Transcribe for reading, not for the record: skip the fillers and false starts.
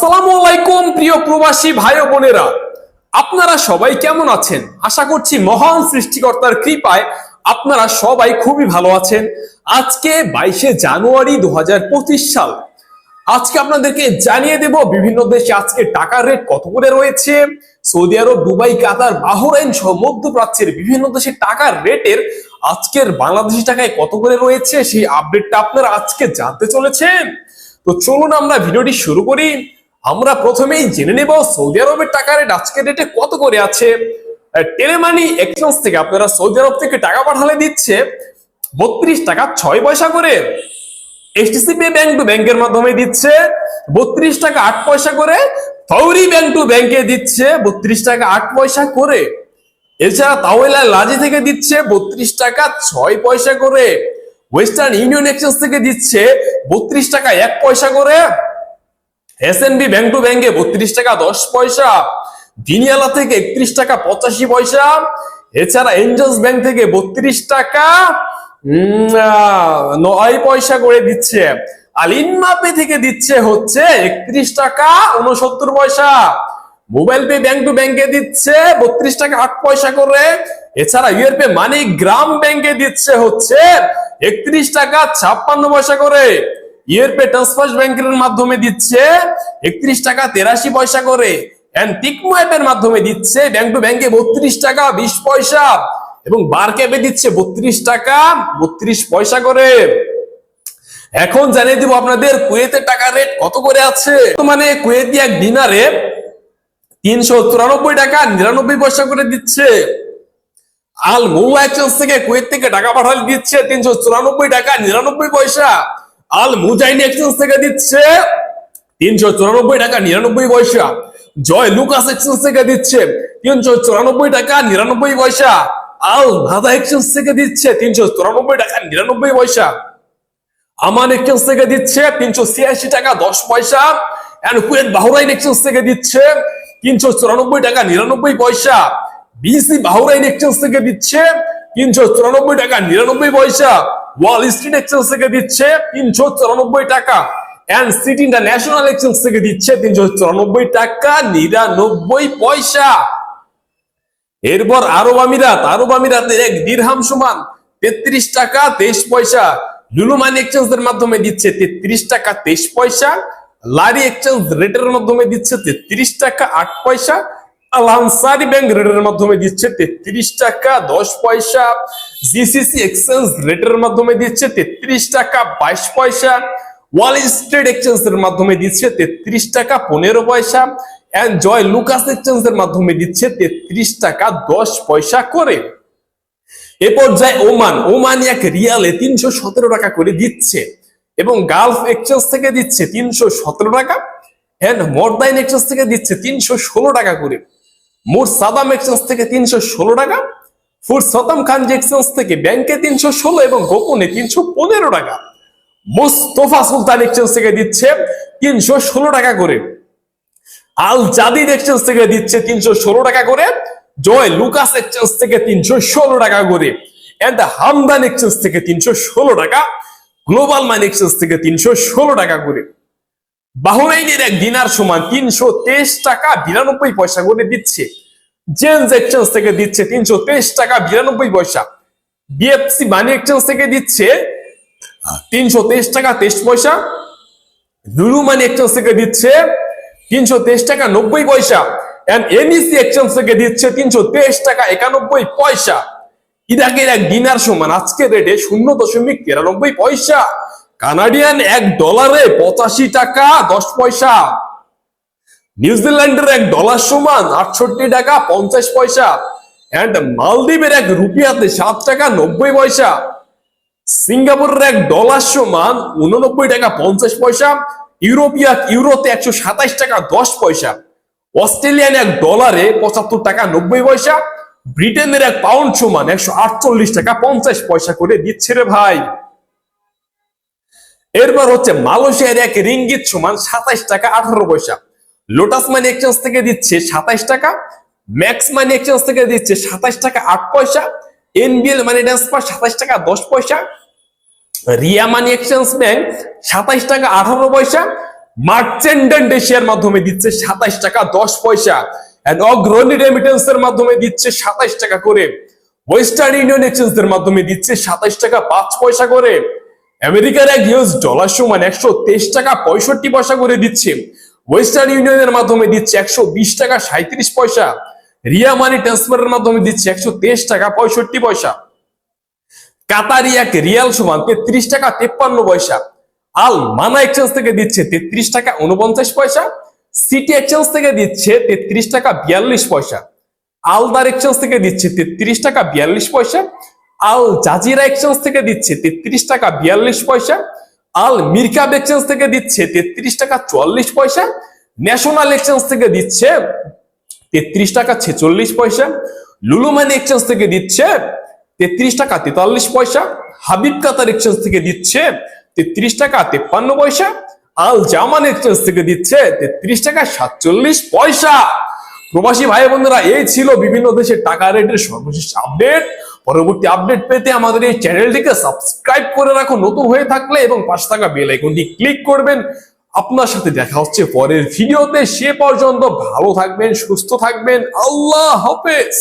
আসসালামু আলাইকুম প্রিয় প্রবাসী ভাই ও বোনেরা, আপনারা সবাই কেমন আছেন? আশা করছি মহান সৃষ্টিকর্তার কৃপায় আপনারা সবাই খুবই ভালো আছেন। আজকে 22শে জানুয়ারি 2025 সাল। আজকে আপনাদেরকে জানিয়ে দেব বিভিন্ন দেশে আজকে টাকার রেট কত করে রয়েছে। সৌদি আরব, দুবাই, কাতার, বাহরাইন সহ মধ্যপ্রাচ্যের বিভিন্ন দেশের টাকার রেটের আজকের বাংলাদেশি টাকায় কত করে রয়েছে সেই আপডেটটা আপনারা আজকে জানতে চলেছেন। তো চলুন আমরা ভিডিওটি শুরু করি। আমরা প্রথমেই জেনে নেব সৌদি আরবের টাকা রেট আজকের ডেটে কত করে আছে। টেলেমানি এক্সচেঞ্জ থেকে আপনারা সৌদি আরব থেকে টাকা পাঠালে দিচ্ছে 32 টাকা 6 পয়সা করে। এসটিসি পে ব্যাংক টু ব্যাংকের মাধ্যমে দিচ্ছে 32 টাকা 8 পয়সা করে। ফৌরি ব্যাংক টু ব্যাংকে দিচ্ছে 32 টাকা 8 পয়সা করে। এছাড়া তাওয়েলা লাজি থেকে দিচ্ছে 32 টাকা 6 পয়সা করে। ওয়েস্টার্ন ইউনিয়ন এক্সচেঞ্জ থেকে দিচ্ছে 32 টাকা 1 পয়সা করে। এসএনবি ব্যাংক টু ব্যাংকে 32 টাকা 10 পয়সা। দিনিয়ালা থেকে 31 টাকা 85 পয়সা। এছাড়া এঞ্জেলস ব্যাংক থেকে 32 টাকা 9 পয়সা করে দিচ্ছে। আর ইনমাপে থেকে দিচ্ছে হচ্ছে 31 টাকা 69 পয়সা। মোবাইল পে ব্যাংক টু ব্যাংকে দিচ্ছে 32 টাকা 8 পয়সা করে। এছাড়া ইউরোপে মানি গ্রাম ব্যাংকে দিচ্ছে হচ্ছে 31 টাকা 56 পয়সা করে। ইউরোপে ট্রান্সফার্স ব্যাংকের মাধ্যমে দিচ্ছে 31 টাকা 83 পয়সা করে। এন্ড টিকমো অ্যাপের মাধ্যমে দিচ্ছে ব্যাংক টু ব্যাংকে 32 টাকা 20 পয়সা এবং বারক্যাপে দিচ্ছে 32 টাকা 32 পয়সা করে। এখন জানিয়ে দিব আপনাদের কুয়েতের টাকা রেট কত করে আছে। মানে কুয়েতি এক দিনারে 394 টাকা 99 পয়সা করে দিচ্ছে। আল মৌয়া এক্সচেঞ্জ থেকে কুয়েত থেকে টাকা পাঠালে দিচ্ছে 394 টাকা 99 পয়সা। আল মুজাইন এক্সচেঞ্জ থেকে দিচ্ছে 394 টাকা 99 পয়সা। জয় লুকাস এক্সচেঞ্জ থেকে দিচ্ছে 394 টাকা 99 পয়সা। আল ভাদা এক্সচেঞ্জ থেকে দিচ্ছে 394 টাকা 99 পয়সা। আমান এক্সচেঞ্জ থেকে দিচ্ছে 386 টাকা 10 পয়সা। এন্ড কুয়েত বাহরাইন এক্সচেঞ্জ থেকে দিচ্ছে 394 টাকা 99 পয়সা। বিসি বাহরাইন এক্সচেঞ্জ থেকে দিচ্ছে 394 টাকা 99 পয়সা। ওয়াল স্ট্রিট এক্সচেঞ্জ থেকে দিচ্ছে 394 টাকা। এন্ড সিটি ইন্টারন্যাশনাল এক্সচেঞ্জ থেকে দিচ্ছে 394 টাকা 99 পয়সা। এরপর আরব আমিরাতের এক দিরহাম সমান 33 টাকা 23 পয়সা। লুলু মানি এক্সচেঞ্জের মাধ্যমে দিচ্ছে 33 টাকা 23 পয়সা। লারি এক্সচেঞ্জ রেটের মাধ্যমে দিচ্ছে 33 টাকা 8 পয়সা। আল আনসারি ব্যাংক রেটের মাধ্যমে দিচ্ছে 33 টাকা 10 পয়সা। জিসিসি এক্সচেঞ্জ রেটের মাধ্যমে দিচ্ছে 33 টাকা 22 পয়সা। ওয়াল স্ট্রিট এক্সচেঞ্জের মাধ্যমে দিচ্ছে 33 টাকা 15 পয়সা। এন্ড জয় লুকাস এক্সচেঞ্জের মাধ্যমে দিচ্ছে 33 টাকা 10 পয়সা করে। এ পর্যায়ে ওমান এক রিয়ালে 317 টাকা করে দিচ্ছে এবং গালফ এক্সচেঞ্জ থেকে দিচ্ছে 317 টাকা। এন্ড মর্দাইন এক্সচেঞ্জ থেকে দিচ্ছে 316 টাকা করে। মুর সাদাম এক্সচেঞ্জ থেকে 316 টাকা। ফুর সতম খান এক্সচেঞ্জ থেকে ব্যাংকে 316 এবং গোপনে 315 টাকা। মুস্তফা সুলতান এক্সচেঞ্জ থেকে দিচ্ছে 316 টাকা করে। আল জাদিদ এক্সচেঞ্জ থেকে দিচ্ছে 316 টাকা করে। জয় লুকাস এক্সচেঞ্জ থেকে 316 টাকা করে। এন্ড হামদান এক্সচেঞ্জ থেকে 316 টাকা। গ্লোবাল মানি এক্সচেঞ্জ থেকে 316 টাকা করে। বাহরাইনের এক দিনার সমান 323 টাকা 92 পয়সা করে দিচ্ছে। জেন্স এক্সচেঞ্জ থেকে দিচ্ছে 323 টাকা 92 পয়সা। বিএফসি মানি এক্সচেঞ্জ থেকে দিচ্ছে 323 টাকা 23 পয়সা। লুলু মানি এক্সচেঞ্জ থেকে দিচ্ছে 323 টাকা 90 পয়সা। এন্ড এনইসি এক্সচেঞ্জ থেকে দিচ্ছে 323 টাকা 91 পয়সা। ইরাকের এক দিনার সমান আজকের রেটে 0.93 পয়সা। কানাডিয়ান $1 85 টাকা 10 পয়সা। নিউজিল্যান্ডের $1 সমান 68 টাকা 50 পয়সা। এন্ড মালদ্বীপের এক রুপিয়াতে 7 টাকা 90 পয়সা। সিঙ্গাপুরের $1 সমান 89 টাকা 50 পয়সা। ইউরোতে 127 টাকা 10 পয়সা। অস্ট্রেলিয়ান $1 75 টাকা 90 পয়সা। ব্রিটেনের এক পাউন্ড সমান 148 টাকা 50 পয়সা করে দিচ্ছে রে ভাই। এরপর হচ্ছে মালয়েশিয়ার এক রিঙ্গিত সমান 27 টাকা 18 পয়সা। লোটাস মানি এক্সচেঞ্জ থেকে দিচ্ছে 27 টাকা। ম্যাক্স মানি এক্সচেঞ্জ থেকে দিচ্ছে 27 টাকা 8 পয়সা। এনবিএল মানি ট্রান্সফার 27 টাকা 10 পয়সা। রিয়া মানি এক্সচেঞ্জ ব্যাংক 27 টাকা 18 পয়সা। মার্চেন্ট এশিয়ার মাধ্যমে দিচ্ছে 27 টাকা 10 পয়সা, এন্ড অগ্রণী রেমিটেন্সের মাধ্যমে দিচ্ছে 27 টাকা করে, ওয়েস্টার্ন ইউনিয়ন এক্সচেঞ্জের মাধ্যমে দিচ্ছে 27 টাকা 5 পয়সা করে, আমেরিকার এক ইউএস ডলার সমান 123 টাকা 65 পয়সা করে দিচ্ছে, ওয়েস্টার্ন ইউনিয়নের মাধ্যমে দিচ্ছে 120 টাকা 37 পয়সা, রিয়া মানি ট্রান্সফারের মাধ্যমে দিচ্ছে 123 টাকা 65 পয়সা, কাতারি এক রিয়াল সমান 33 টাকা 53 পয়সা, আল মানা এক্সচেঞ্জ থেকে দিচ্ছে 33 টাকা 49 পয়সা, সিটি এক্সচেঞ্জ থেকে দিচ্ছে 33 টাকা 42 পয়সা, আলদার এক্সচেঞ্জ থেকে দিচ্ছে 33 টাকা 42 পয়সা, আল জাজিরা এক্সচেঞ্জ থেকে দিচ্ছে 33 টাকা 42 পয়সা, আল মিরকাব এক্সচেঞ্জ থেকে দিচ্ছে 33 টাকা 44 পয়সা, ন্যাশনাল এক্সচেঞ্জ থেকে দিচ্ছে 33 টাকা 46 পয়সা, লুলু মানি এক্সচেঞ্জ থেকে দিচ্ছে 33 টাকা 43 পয়সা, হাবিব কাতার এক্সচেঞ্জ থেকে দিচ্ছে 33 টাকা 53 পয়সা, আল জামান এক্সচেঞ্জ থেকে দিচ্ছে 33 টাকা 47 পয়সা। প্রবাসী ভাই বোনেরা, এই ছিল বিভিন্ন দেশের টাকা রেটের সর্বশেষ আপডেট। পরবর্তী আপডেট পেতে আমাদের এই চ্যানেলটিকে সাবস্ক্রাইব করে রাখুন নতুন হয়ে থাকলে, এবং পাশে থাকা বেল আইকনটি ক্লিক করবেন। আপনার সাথে দেখা হচ্ছে পরের ভিডিওতে। সে পর্যন্ত ভালো থাকবেন, সুস্থ থাকবেন। আল্লাহ হাফেজ।